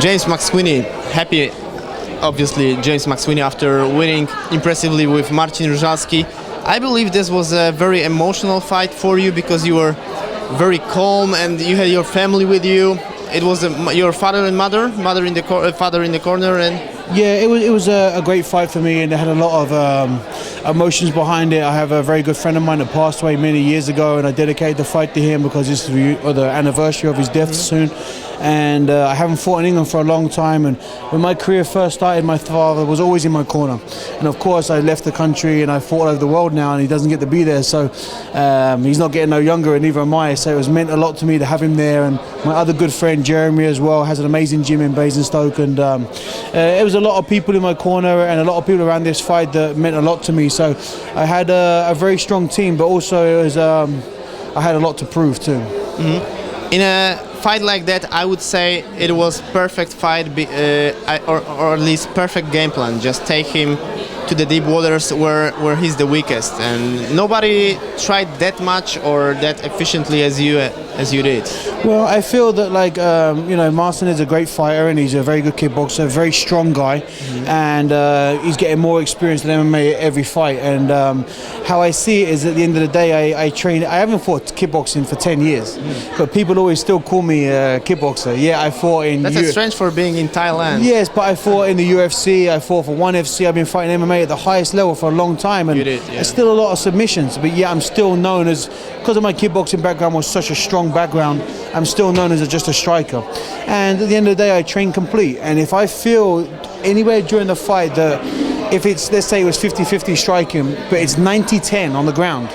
James McSweeney, happy, obviously, James McSweeney after winning impressively with Marcinem Różalskim. I believe this was a very emotional fight for you because you were very calm and you had your family with you. It was your father and mother, father in the corner, and yeah, it was a great fight for me, and it had a lot of emotions behind it. I have a very good friend of mine that passed away many years ago, and I dedicated the fight to him because this is the anniversary of his death soon. And I haven't fought in England for a long time, and when my career first started, my father was always in my corner. And of course I left the country and I fought over the world now, and he doesn't get to be there, so he's not getting no younger, and neither am I, so it was meant a lot to me to have him there. And my other good friend Jeremy as well has an amazing gym in Basingstoke, and it was a lot of people in my corner and a lot of people around this fight that meant a lot to me. So I had a very strong team, but also it was I had a lot to prove too. Mm-hmm. In a fight like that, I would say it was perfect fight, or at least perfect game plan. Just take him to the deep waters where he's the weakest, and nobody tried that much or that efficiently as you did. Well, I feel that Marcin is a great fighter and he's a very good kickboxer, a very strong guy, and he's getting more experience in MMA every fight. And how I see it is, at the end of the day, I train. I haven't fought kickboxing for 10 years, but people always still call me a kickboxer. Yeah, I fought in. That's a strange for being in Thailand. Yes, but I fought in the UFC. I fought for ONE FC. I've been fighting MMA at the highest level for a long time, and there's still a lot of submissions. But yeah, I'm still known as, because of my kickboxing background was such a strong background, I'm still known as just a striker. And at the end of the day, I train complete. And if I feel anywhere during the fight that if it's, let's say it was 50-50 striking, but it's 90-10 on the ground,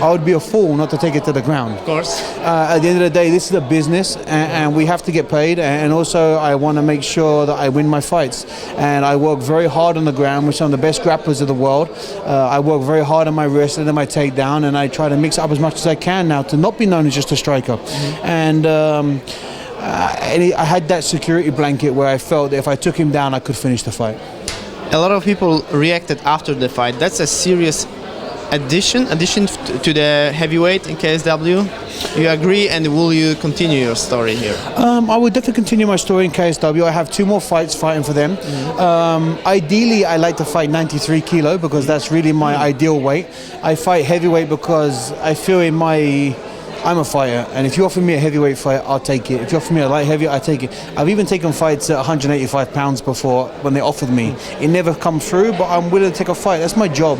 I would be a fool not to take it to the ground. Of course. At the end of the day, this is a business, and we have to get paid. And also, I want to make sure that I win my fights. And I work very hard on the ground with some of the best grapplers of the world. I work very hard on my wrestling and my takedown, and I try to mix up as much as I can now to not be known as just a striker. And I had that security blanket where I felt that if I took him down, I could finish the fight. A lot of people reacted after the fight. That's a serious addition to the heavyweight in KSW. You agree, and will you continue your story here? I would definitely continue my story in KSW. I have 2 more fights fighting for them. Ideally, I like to fight 93 kilo because that's really my ideal weight. I fight heavyweight because I feel I'm a fighter, and if you offer me a heavyweight fight, I'll take it. If you offer me a light heavyweight, I take it. I've even taken fights at 185 pounds before when they offered me. It never come through, but I'm willing to take a fight. That's my job,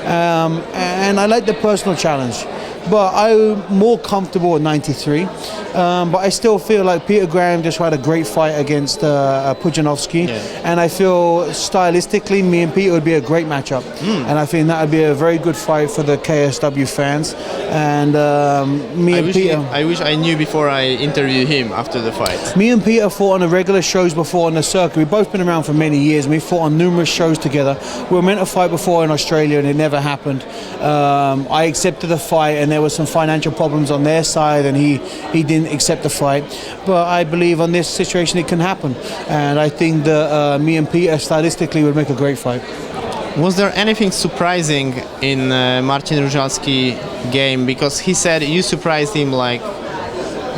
and I like the personal challenge. But I'm more comfortable at 93. But I still feel like Peter Graham just had a great fight against Pudzianowski, and I feel stylistically, me and Peter would be a great matchup. And I think that would be a very good fight for the KSW fans. And I wish I knew before I interview him after the fight. Me and Peter fought on the regular shows before on the circuit. We've both been around for many years, and we fought on numerous shows together. We were meant to fight before in Australia, and it never happened. I accepted the fight, and there were some financial problems on their side, and he didn't accept the fight. But I believe on this situation it can happen, and I think that me and Peter stylistically would make a great fight. Was there anything surprising in Marcinem Różalskim game? Because he said you surprised him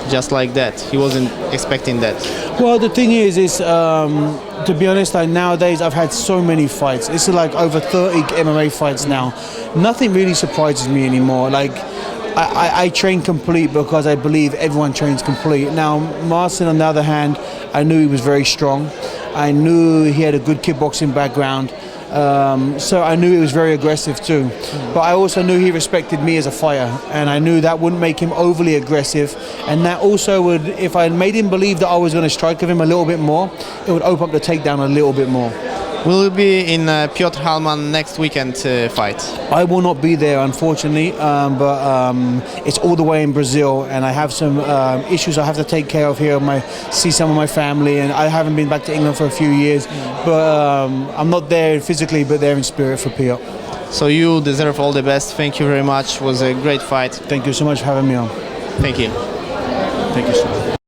just like that. He wasn't expecting that. Well, the thing is to be honest, nowadays I've had so many fights. It's like over 30 MMA fights now. Nothing really surprises me anymore. I train complete because I believe everyone trains complete. Now, Marcin, on the other hand, I knew he was very strong. I knew he had a good kickboxing background. So I knew he was very aggressive too. But I also knew he respected me as a fighter, and I knew that wouldn't make him overly aggressive, and that also would, if I made him believe that I was going to strike with him a little bit more, it would open up the takedown a little bit more. Will you be in Piotr Hallman next weekend fight? I will not be there, unfortunately, but it's all the way in Brazil, and I have some issues I have to take care of here. See some of my family, and I haven't been back to England for a few years. But I'm not there physically, but there in spirit for Piotr. So you deserve all the best. Thank you very much. It was a great fight. Thank you so much for having me on. Thank you. Thank you so much.